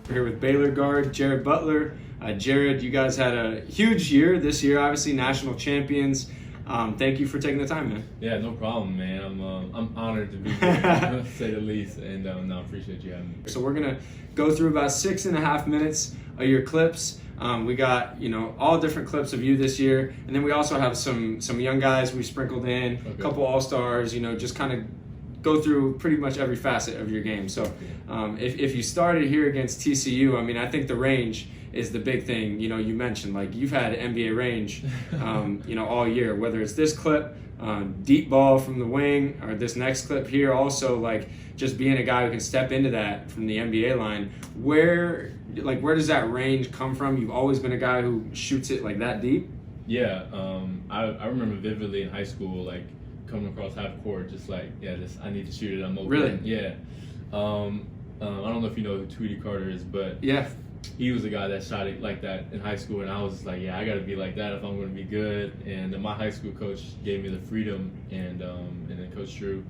We're here with Baylor guard Jared Butler. Jared, you guys had a huge year this year, obviously national champions. Thank you for taking the time, man. Yeah, no problem, man. I'm honored to be here, to say the least, and no, I appreciate you having me. So we're gonna go through about 6.5 minutes of your clips. We got all different clips of you this year, and then we also have some young guys we sprinkled in, a couple all-stars. Just kind of go through pretty much every facet of your game. So if you started here against TCU, I think the range is the big thing. You mentioned like you've had NBA range, all year. Whether it's this clip, deep ball from the wing, or this next clip here, also like just being a guy who can step into that from the NBA line. Where does that range come from? You've always been a guy who shoots it like that deep. Yeah, I remember vividly in high school, like coming across half court, I need to shoot it. I'm open. Really? Yeah. I don't know if you know who Tweety Carter is, but yeah. He was a guy that shot it like that in high school, and I was just like, yeah, I got to be like that if I'm going to be good. And my high school coach gave me the freedom, and then Coach Drew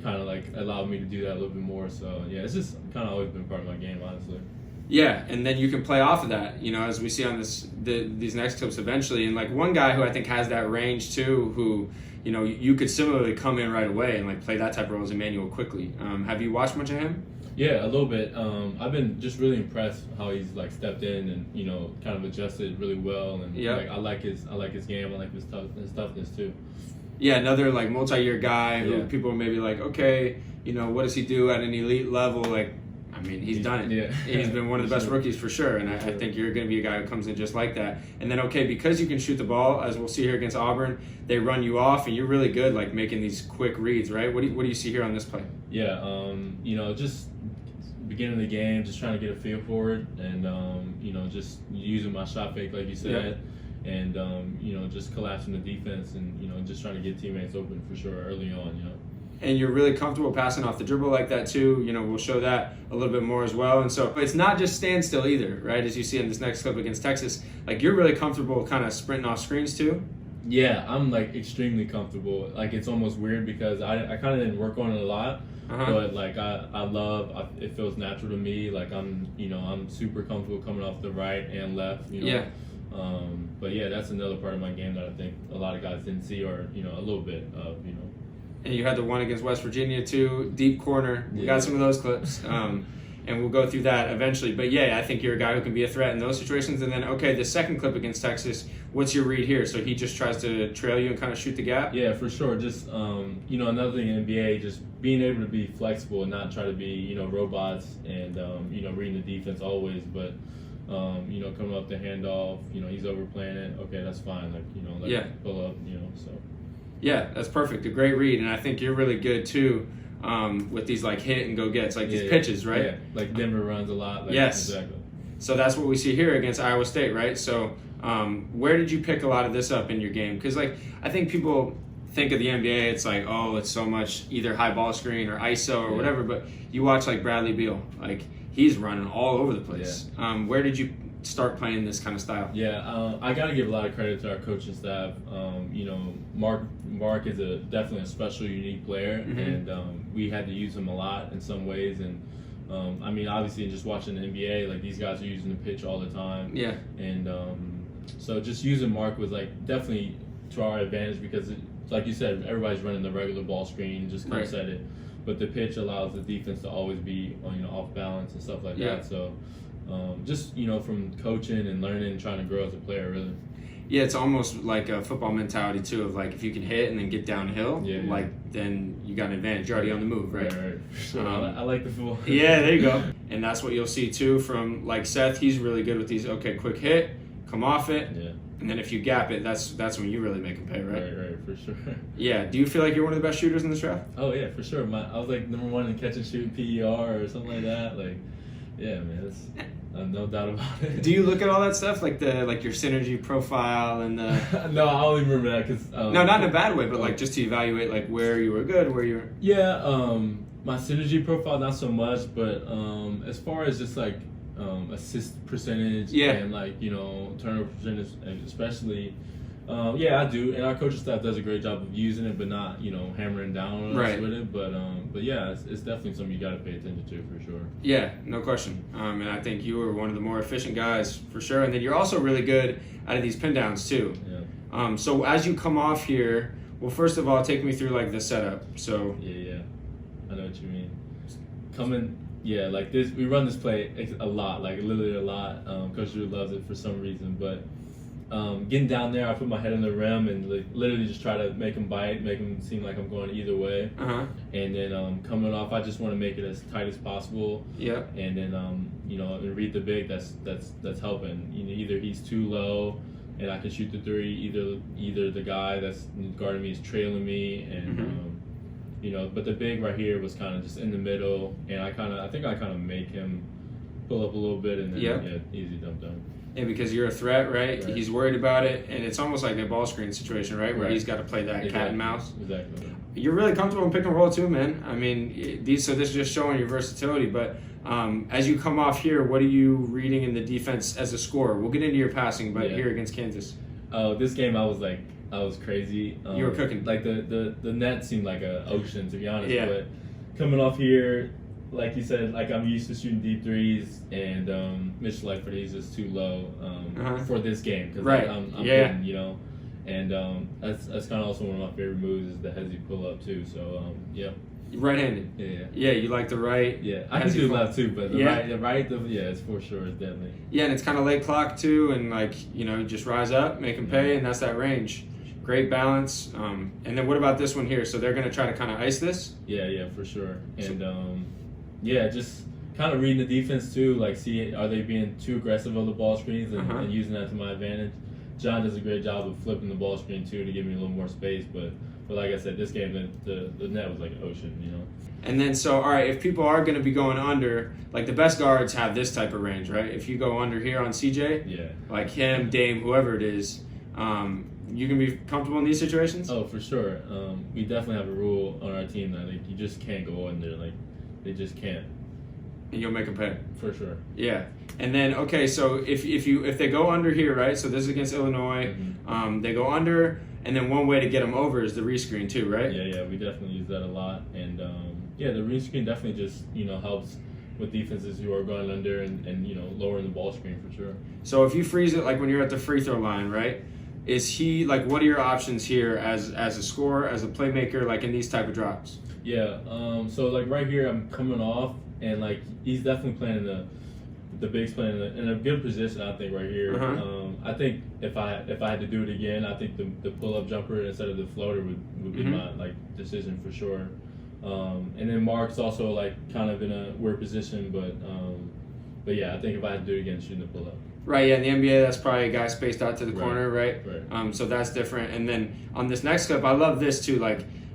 kind of like allowed me to do that a little bit more. So yeah, it's just kind of always been part of my game, honestly. Yeah, and then you can play off of that, as we see on these next clips eventually. And like one guy who I think has that range too, who you could similarly come in right away and like play that type of role as Emmanuel quickly. Have you watched much of him? Yeah, a little bit. I've been just really impressed how he's like stepped in and kind of adjusted really well, and I like his game. I like his toughness too. Yeah, another like multi-year guy who people are maybe like, okay, what does he do at an elite level? Like, he's done it. Yeah. He's been one of the best rookies for sure, and I think you're going to be a guy who comes in just like that. And then, because you can shoot the ball, as we'll see here against Auburn, they run you off, and you're really good like making these quick reads, right? What do you see here on this play? Yeah, just beginning of the game, just trying to get a feel for it, and just using my shot fake like you said, and just collapsing the defense, and just trying to get teammates open for sure early on. And you're really comfortable passing off the dribble like that too. We'll show that a little bit more as well. And so it's not just standstill either, right? As you see in this next clip against Texas, like you're really comfortable kind of sprinting off screens too. Yeah, I'm like extremely comfortable. Like it's almost weird because I kind of didn't work on it a lot, but like I love it feels natural to me. Like I'm super comfortable coming off the right and left. Yeah. But yeah, that's another part of my game that I think a lot of guys didn't see, or a little bit of. And you had the one against West Virginia too, deep corner. We got some of those clips, and we'll go through that eventually. But yeah, I think you're a guy who can be a threat in those situations. And then, the second clip against Texas, what's your read here? So he just tries to trail you and kind of shoot the gap? Yeah, for sure. Just, another thing in NBA, just being able to be flexible and not try to be, robots and, reading the defense always. But, coming up the handoff, he's overplaying it. Okay, that's fine. Like, let him pull up, so. Yeah, that's perfect. A great read. And I think you're really good too with these like hit and go gets, like these pitches, right? Yeah, like Denver runs a lot. Like, yes. Exactly. So that's what we see here against Iowa State, right? So where did you pick a lot of this up in your game? Because like I think people think of the NBA, it's like, oh, it's so much either high ball screen or ISO or whatever. But you watch like Bradley Beal, like he's running all over the place. Yeah. Where did you start playing this kind of style? Yeah, I got to give a lot of credit to our coaching staff. Mark is definitely a special, unique player, and we had to use him a lot in some ways. And obviously, just watching the NBA, like these guys are using the pitch all the time. Yeah. And so just using Mark was like definitely to our advantage because, like you said, everybody's running the regular ball screen, just comes at it. But the pitch allows the defense to always be off balance and stuff like that. So. Just from coaching and learning and trying to grow as a player, really. Yeah, it's almost like a football mentality too, of like if you can hit and then get downhill, then you got an advantage. You're already on the move, right? Right. Sure. I like the football. Yeah, there you go. And that's what you'll see too from like Seth. He's really good with these. Okay, quick hit, come off it. Yeah. And then if you gap it, that's when you really make them pay, right? Right, for sure. Yeah. Do you feel like you're one of the best shooters in this draft? Oh yeah, for sure. I was like number 1 in catch and shoot PER or something like that. Like, yeah, man, that's no doubt about it. Do you look at all that stuff, like your synergy profile and the? No, I don't even remember that because. No, not in a bad way, but like just to evaluate like where you were good, where you were. Yeah, my synergy profile not so much, but as far as just like assist percentage and like turnover percentage, especially. Yeah, I do, and our coaching staff does a great job of using it, but not hammering down on us with it. But yeah, it's definitely something you got to pay attention to for sure. Yeah, no question. And I think you were one of the more efficient guys for sure. And then you're also really good out of these pin downs too. Yeah. So as you come off here, well, first of all, take me through like the setup. So yeah, I know what you mean. Like this, we run this play a lot, like literally a lot. Coach Drew loves it for some reason, but. Getting down there, I put my head on the rim and literally just try to make him bite, make him seem like I'm going either way. And then coming off, I just want to make it as tight as possible. Yeah. And then and read the big. That's helping. Either he's too low, and I can shoot the three. Either the guy that's guarding me is trailing me, and But the big right here was kind of just in the middle, and I think I make him pull up a little bit, and then easy dump down. Yeah, because you're a threat, right? He's worried about it, and it's almost like a ball screen situation, right? Where he's got to play that cat and mouse. Exactly. You're really comfortable in pick and roll too, man. I mean, this is just showing your versatility. But as you come off here, what are you reading in the defense as a scorer? We'll get into your passing, but here against Kansas. Oh, this game I was crazy. You were cooking. Like the net seemed like an ocean, to be honest. Yeah. But coming off here, like you said, like I'm used to shooting deep threes, and Mitch Lightford, he's just too low for this game because I'm winning, and that's kind of also one of my favorite moves is the hezzy pull up too. So Right-handed. Yeah. You like the right. Yeah, I can do the left too, but the right, it's for sure, it's definitely. Yeah, and it's kind of late clock too, and you just rise up, make them pay, and that's that range. Great balance. And then what about this one here? So they're going to try to kind of ice this? Yeah, for sure. And just kind of reading the defense too, like are they being too aggressive on the ball screens and using that to my advantage. John does a great job of flipping the ball screen too to give me a little more space, but like I said, this game the net was like an ocean, And then all right, if people are going to be going under, like the best guards have this type of range, right? If you go under here on CJ, like him, Dame, whoever it is, you can be comfortable in these situations? Oh, for sure. We definitely have a rule on our team that you just can't go under, they just can't. And you'll make them pay. For sure. Yeah. And then, okay, so if they go under here, right? So this is against Illinois. They go under, and then one way to get them over is the rescreen too, right? Yeah, we definitely use that a lot. And, the rescreen definitely just, helps with defenses who are going under and lowering the ball screen for sure. So if you freeze it, like when you're at the free throw line, right? Is he, what are your options here as a scorer, as a playmaker, like in these type of drops? Yeah, so right here I'm coming off, and he's definitely playing the big's playing in a good position, I think, right here. I think if I had to do it again, I think the pull up jumper instead of the floater would be my decision for sure. And then Mark's also kind of in a weird position, but yeah, I think if I had to do it again, shooting the pull up. Right, yeah, in the NBA, that's probably a guy spaced out to the corner, right? Right. So that's different. And then on this next clip, I love this too.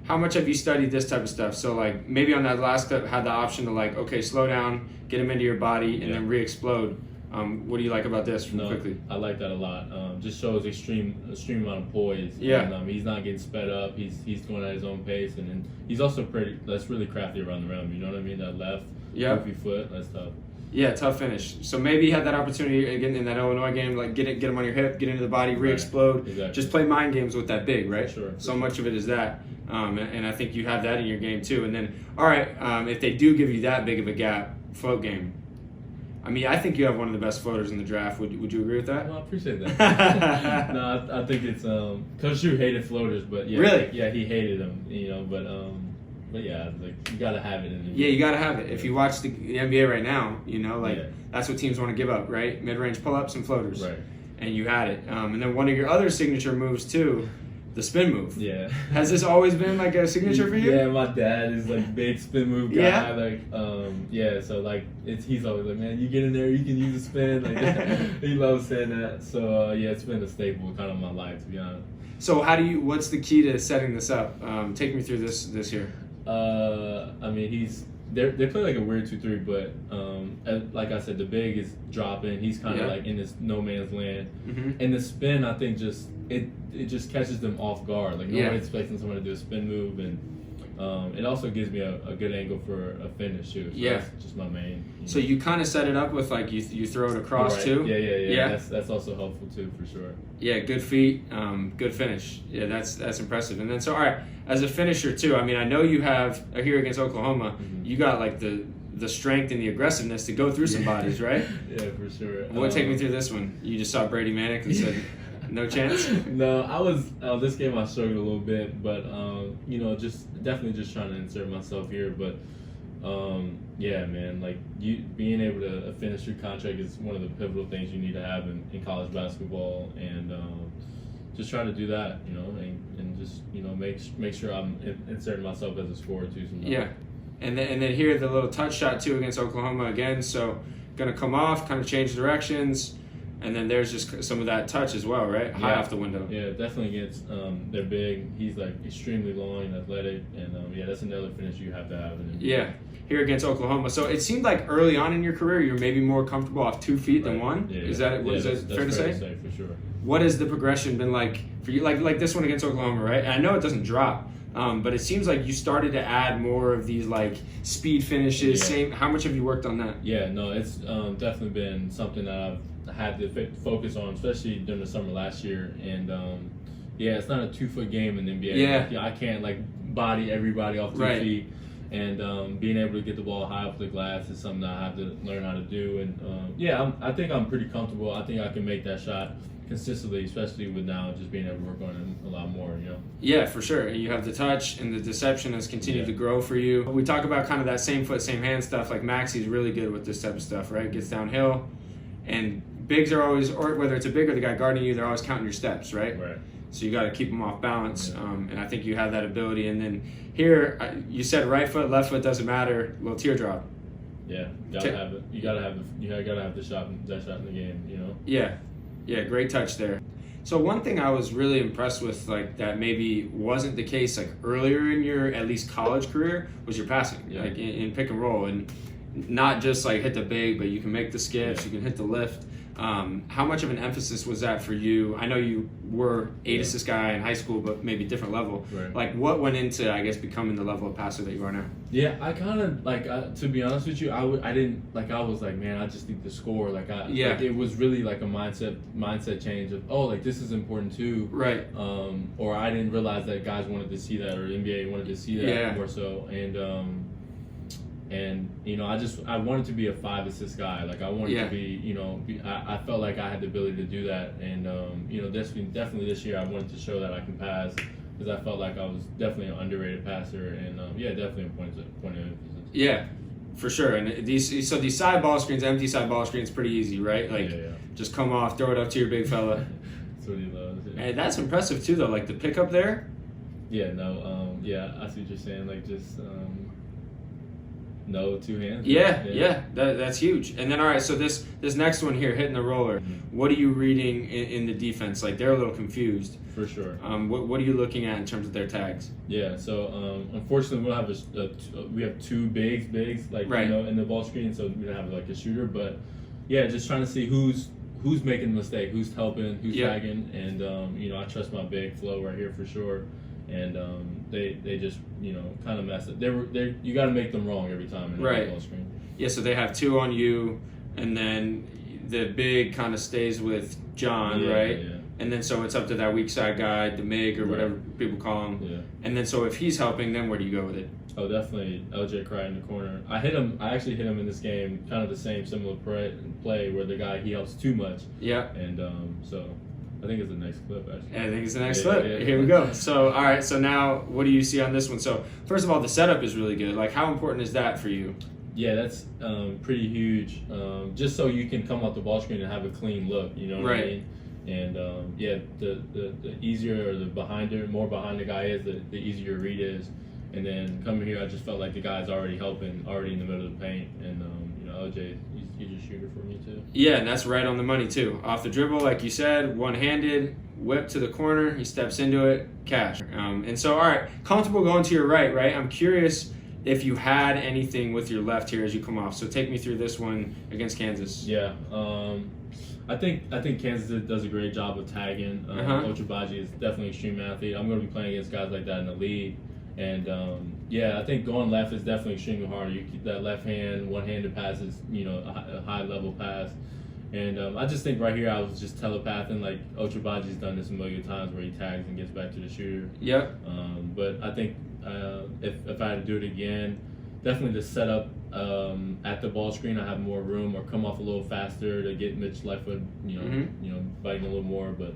How much have you studied this type of stuff? So maybe on that last clip, had the option to okay, slow down, get him into your body, and then re-explode. What do you like about this? Quickly, I like that a lot. Just shows extreme amount of poise. Yeah. And, he's not getting sped up. He's going at his own pace, and then he's also that's really crafty around the rim. You know what I mean? That left goofy foot, that's tough. Yeah, tough finish. So maybe you had that opportunity again in that Illinois game, get him on your hip, get into the body, re-explode. Exactly. Just play mind games with that big, right? For sure. Much of it is that. And I think you have that in your game too. And then, all right, if they do give you that big of a gap, float game. I mean, I think you have one of the best floaters in the draft. Would you agree with that? Well, I appreciate that. No, I think it's Coach Drew hated floaters, but yeah, really, yeah, he hated them. But yeah, you gotta have it in the Yeah, you gotta have it. If you watch the NBA right now, that's what teams want to give up, right? Mid-range pull-ups and floaters. Right. And you had it. And then one of your other signature moves too, the spin move. Yeah. Has this always been a signature for you? Yeah, my dad is big spin move guy. Yeah. So he's always man, you get in there, you can use a spin. He loves saying that. So it's been a staple kind of my life, to be honest. So what's the key to setting this up? Take me through this year. I mean, they play a weird 2-3, but like I said, the big is dropping. He's kind of in this no man's land, and the spin, I think, it just catches them off guard. Nobody's expecting someone to do a spin move, and It also gives me a good angle for a finish too. So that's just my main. So you kind of set it up with like you throw it across too. Yeah. That's also helpful too for sure. Yeah, good feet, good finish. Yeah, that's impressive. And then so all right, as a finisher too. I mean, I know you have here against Oklahoma. You got like the strength and the aggressiveness to go through some bodies, right? Yeah, for sure. What take me through this one? You just saw Brady Manick and said, no chance? No, I was this game I struggled a little bit, but just definitely just trying to insert myself here. But yeah, man, like being able to finish your contract is one of the pivotal things you need to have in college basketball, and just trying to do that, and just make sure I'm inserting myself as a scorer too. Sometimes. Yeah, and then here the little touch shot too against Oklahoma again. So gonna come off, kind of change directions. And then there's just some of that touch as well, right? High off the window. Yeah, definitely against they're big. He's like extremely long and athletic, and that's another finish you have to have. Yeah, here against Oklahoma. So it seemed like early on in your career you're maybe more comfortable off 2 feet than one. Yeah, is that fair to say? For sure. What has the progression been like for you? Like this one against Oklahoma, right? And I know it doesn't drop. But it seems like you started to add more of these like speed finishes. How much have you worked on that? Yeah, no, it's definitely been something that I've had to focus on, especially during the summer last year. And it's not a 2 foot game in the NBA. Yeah, I can't like body everybody off 2 feet. And being able to get the ball high off the glass is something that I have to learn how to do. And I think I'm pretty comfortable. I think I can make that shot consistently, especially with now just being able to work on it a lot more, Yeah, for sure. You have the touch, and the deception has continued to grow for you. We talk about kind of that same foot, same hand stuff. Like Maxi's really good with this type of stuff, right? Gets downhill, and bigs are always, or whether it's a big or the guy guarding you, they're always counting your steps, right? Right. So you got to keep them off balance, and I think you have that ability. And then here, you said right foot, left foot doesn't matter. Little teardrop. Yeah, gotta have it. You gotta have the shot in the game, Yeah, great touch there. So one thing I was really impressed with, like that maybe wasn't the case like earlier in your at least college career, was your passing, like in pick and roll, and not just like hit the big, but you can make the skips, you can hit the lift. How much of an emphasis was that for you? I know you were 8 assist guy in high school, but maybe different level. Right. Like what went into, I guess, becoming the level of passer that you are now? Yeah, I kind of like to be honest with you, I was like, man, I just need to score. Like it was really like a mindset change of like this is important too. Right. Or I didn't realize that guys wanted to see that, or NBA wanted to see that more so, and I wanted to be a 5 assist guy. Like I wanted to be, I felt like I had the ability to do that, and definitely this year I wanted to show that I can pass, because I felt like I was definitely an underrated passer, and definitely a point of emphasis. Yeah, for sure. And these side ball screens, empty side ball screens, pretty easy, right? Like just come off, throw it up to your big fella. That's what he loves. Yeah. And that's impressive too, though. Like the pickup there. Yeah. No. I see what you're saying. Like just. No, 2 hands. Yeah. That's huge. And then all right, so this next one here, hitting the roller. What are you reading in the defense? Like they're a little confused. For sure. What are you looking at in terms of their tags? Yeah. So unfortunately, we don't have we have 2 bigs like in the ball screen, so we don't have like a shooter. But just trying to see who's making the mistake, who's helping, who's tagging, and I trust my big Flo right here for sure. And they just kind of mess it. You got to make them wrong every time in the ball screen. Yeah, so they have 2 on you, and then the big kind of stays with John, right? Yeah. And then so it's up to that weak side guy, the MIG or whatever people call him. Yeah. And then so if he's helping, then where do you go with it? Oh, definitely LJ Cry in the corner. I actually hit him in this game, kind of the similar play where the guy, he helps too much. Yeah. And so I think it's the next clip, actually. I think it's the next clip. Yeah. Here we go. So, all right. So now, what do you see on this one? So, first of all, the setup is really good. Like, how important is that for you? Yeah, that's pretty huge. Just so you can come off the ball screen and have a clean look. You know what I mean? And the easier or more behind the guy is, the easier your read is. And then coming here, I just felt like the guy's already helping, already in the middle of the paint. And LJ, he's a shooter for me too. Yeah, and that's right on the money too. Off the dribble, like you said, one-handed, whip to the corner, he steps into it, cash. And so, all right, comfortable going to your right? I'm curious if you had anything with your left here as you come off. So take me through this one against Kansas. Yeah, I think Kansas does a great job of tagging. Coach Abaji is definitely an extreme athlete. I'm going to be playing against guys like that in the league. And I think going left is definitely extremely hard. You keep that left hand, one-handed pass is, a high-level pass. And I just think right here I was just telepathing. Like Ochabaji's done this a million times where he tags and gets back to the shooter. Yep. But I think if I had to do it again, definitely the setup at the ball screen, I have more room, or come off a little faster to get Mitch Lightfoot, biting a little more. But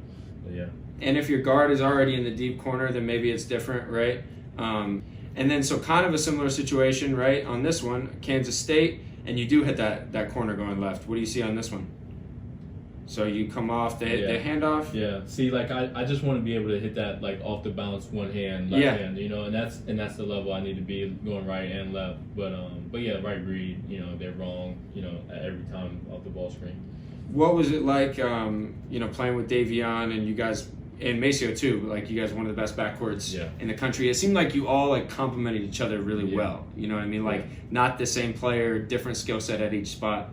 yeah. And if your guard is already in the deep corner, then maybe it's different, right? And then so kind of a similar situation, right? On this one, Kansas State, and you do hit that corner going left. What do you see on this one? So you come off the handoff. Yeah. See, like I just want to be able to hit that like off the bounce, one hand, left hand, and that's the level I need to be going right and left. But yeah, right read, they're wrong, every time off the ball screen. What was it like, playing with Davion and you guys, and Maceo too? Like you guys, one of the best backcourts in the country. It seemed like you all like complemented each other really well. You know what I mean? Like not the same player, different skill set at each spot.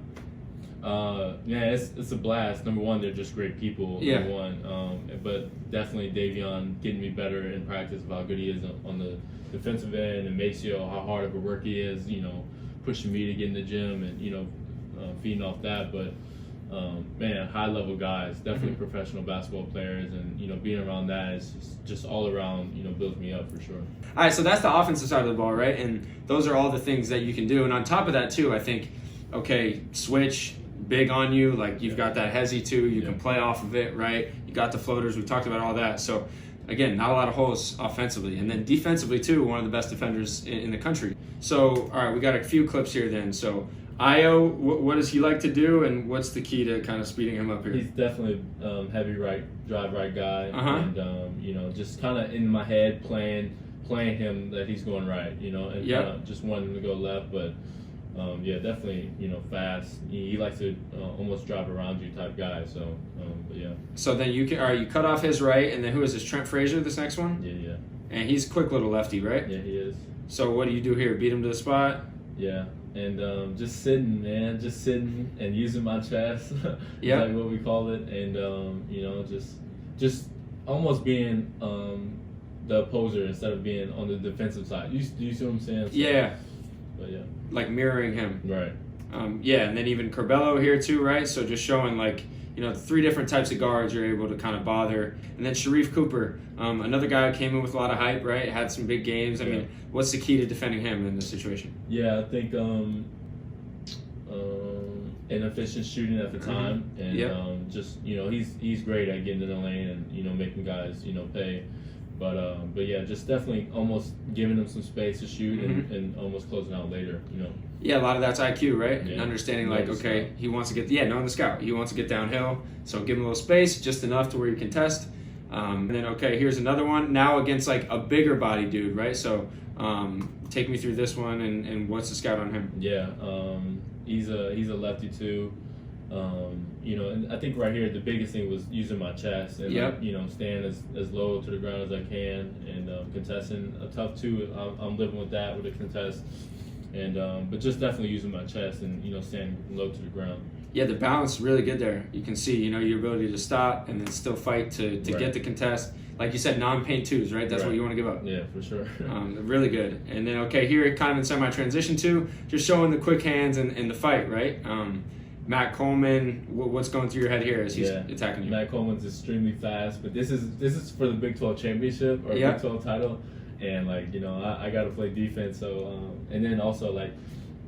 It's a blast. Number one, they're just great people. Yeah. Number one, but definitely Davion getting me better in practice of how good he is on the defensive end, and Maceo how hard of a work he is. Pushing me to get in the gym and feeding off that. But high level guys, definitely professional basketball players, and being around that is just all around builds me up for sure. All right, so that's the offensive side of the ball, right? And those are all the things that you can do. And on top of that too, I think, switch. Big on you, like you've got that hezzy too, you can play off of it, right? You got the floaters, we talked about all that. So again, not a lot of holes offensively, and then defensively too, one of the best defenders in the country. So all right, we got a few clips here then. So Io, what does he like to do, and what's the key to kind of speeding him up here? He's definitely heavy drive right guy, and just kind of in my head playing him that he's going right, and just wanting him to go left, but definitely, fast. He likes to almost drive around you type guy. So, So then you cut off his right, and then who is this? Trent Frazier, this next one? Yeah. And he's a quick little lefty, right? Yeah, he is. So what do you do here? Beat him to the spot? Yeah, and just sitting and using my chest. Yeah. Like what we call it, and just almost being the opposer instead of being on the defensive side. You see what I'm saying? So, yeah. But yeah. Like mirroring him. Right. And then even Corbello here too, right? So just showing like, three different types of guards you're able to kind of bother. And then Sharif Cooper, another guy who came in with a lot of hype, right? Had some big games. I mean, what's the key to defending him in this situation? Yeah, I think inefficient shooting at the time, and just he's great at getting in the lane and making guys pay. But yeah, just definitely almost giving him some space to shoot and almost closing out later, Yeah, a lot of that's IQ, right? Yeah. Understanding he wants to get, knowing the scout. He wants to get downhill, so give him a little space, just enough to where you can test. And then, here's another one, now against like a bigger body dude, right? So take me through this one, and what's the scout on him? Yeah, he's a lefty too. And I think right here the biggest thing was using my chest and staying as low to the ground as I can, and contesting a tough two. I'm living with that with a contest, and but just definitely using my chest and staying low to the ground. Yeah, the balance is really good there. You can see your ability to stop and then still fight to get the contest. Like you said, non-paint twos, right? That's what you want to give up. Yeah, for sure. Really good. And then here kind of in semi-transition too, just showing the quick hands and the fight, right? Matt Coleman, what's going through your head here as he's attacking you? Matt Coleman's extremely fast, but this is for the Big 12 championship or Big 12 title, and I got to play defense. So and then also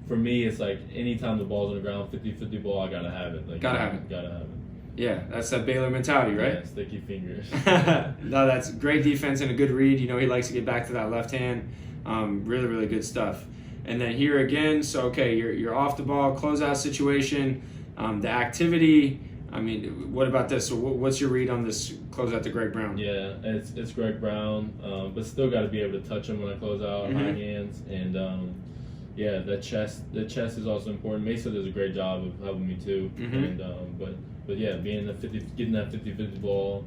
for me, it's like anytime the ball's on the ground, 50-50 ball, I gotta have it. Gotta have it. Yeah, that's that Baylor mentality, right? Yeah, sticky fingers. No, that's great defense and a good read. He likes to get back to that left hand. Really, really good stuff. And then here again, so you're off the ball, closeout situation, the activity. I mean, what about this? So what's your read on this closeout to Greg Brown? Yeah, it's Greg Brown, but still got to be able to touch him when I close out, high hands, and the chest is also important. Mesa does a great job of helping me too, and but yeah, getting that 50-50 ball.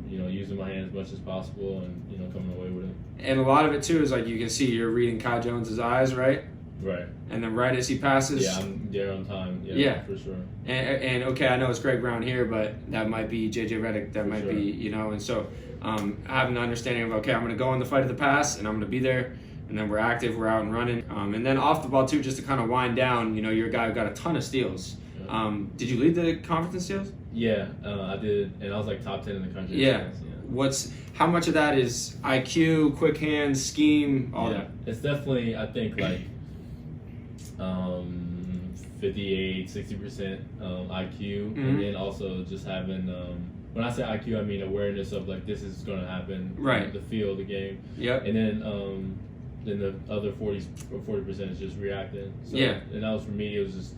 Using my hand as much as possible and coming away with it. And a lot of it too is you can see you're reading Kai Jones's eyes, right? Right. And then right as he passes. Yeah, I'm there on time. Yeah, for sure. And I know it's Greg Brown here, but that might be JJ Redick. That might be, and so having an understanding of, okay, I'm going to go in the fight of the pass, and I'm going to be there, and then we're active, we're out and running. And then off the ball, too, just to kind of wind down, you're a guy who got a ton of steals. Did you lead the conference in steals? Yeah, I did, and I was like top 10 in the country. Yeah. How much of that is IQ, quick hands, scheme, all that? It's definitely, I think, like 58, 60% IQ, and then also just having, when I say IQ, I mean awareness of like this is going to happen, right? The feel of the game. Yep. And then the other 40% is just reacting. So, yeah. And that was for me. It was just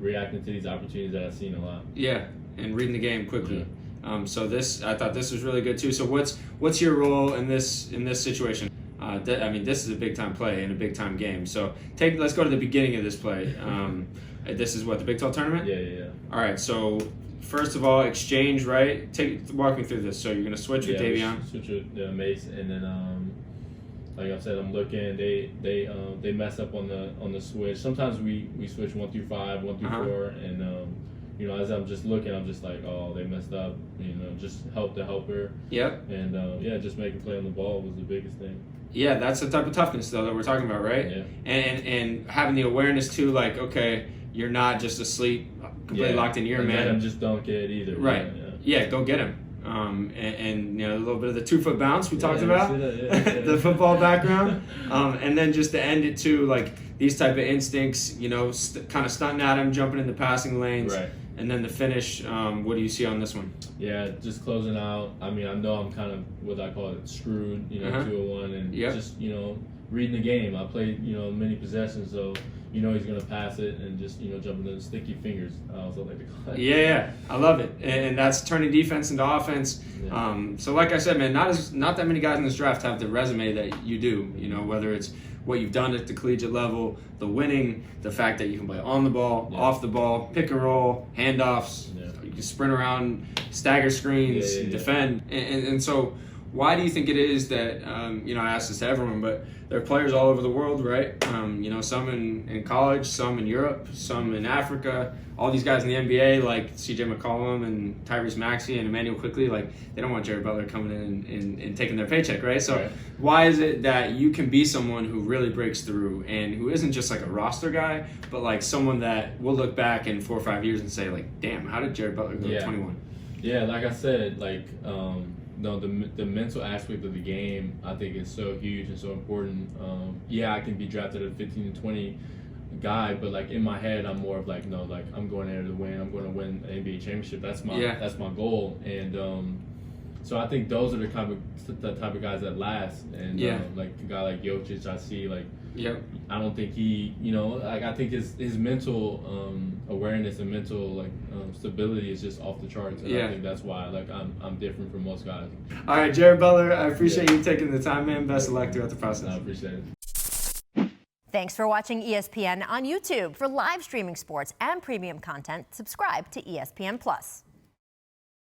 reacting to these opportunities that I've seen a lot. Yeah, and reading the game quickly. Yeah. So I thought this was really good too. So what's your role in this situation? This is a big time play and a big time game. So let's go to the beginning of this play. This is what, the Big 12 tournament? Yeah. All right. So first of all, exchange, right? Walk me through this. So you're gonna switch with Davion. Switch with Mace, and then like I said, I'm looking. They mess up on the switch. Sometimes we switch 1 through 5, 1 through 4, and as I'm just looking, I'm just like, oh, they messed up. Just help the helper. Yep. And just making play on the ball was the biggest thing. Yeah, that's the type of toughness though that we're talking about, right? Yeah. And having the awareness too, like, okay, you're not just asleep, completely locked in your man. And just don't get it either. Right. Yeah, go get him. And a little bit of the 2-foot bounce we talked about, the football background, and then just to end it too, like these type of instincts, kind of stunting at him, jumping in the passing lanes, right. And then the finish. What do you see on this one? Yeah, just closing out. I mean, I know I'm kind of what I call it screwed, 2-1, and just reading the game. I played many possessions, so he's gonna pass it and just jumping the sticky fingers. I also like to call it. Yeah, I love it, and that's turning defense into offense. Yeah. So like I said, man, not that many guys in this draft have the resume that you do. Whether it's what you've done at the collegiate level, the winning, the fact that you can play on the ball, off the ball, pick and roll, handoffs, you can sprint around, stagger screens, defend, and so. Why do you think it is that, I ask this to everyone, but there are players all over the world, right? Some in college, some in Europe, some in Africa. All these guys in the NBA, like C.J. McCollum and Tyrese Maxey and Emmanuel Quickley, like they don't want Jared Butler coming in and taking their paycheck, right? So why is it that you can be someone who really breaks through and who isn't just like a roster guy, but like someone that will look back in 4 or 5 years and say, like, damn, how did Jared Butler go to 21? Yeah, like I said, like no, the mental aspect of the game, I think, is so huge and so important. I can be drafted at 15 to 20 guy, but like in my head, I'm more of like, no, like I'm going there to win. I'm going to win an NBA championship. That's my goal. And so I think those are the type of guys that last. And like a guy like Jokic, I see like. Yep. I don't think he, I think his mental awareness and mental stability is just off the charts. And I think that's why I'm different from most guys. All right, Jared Butler, I appreciate you taking the time, man. Best of luck throughout the process. I appreciate it. Thanks for watching ESPN on YouTube. For live streaming sports and premium content, subscribe to ESPN+.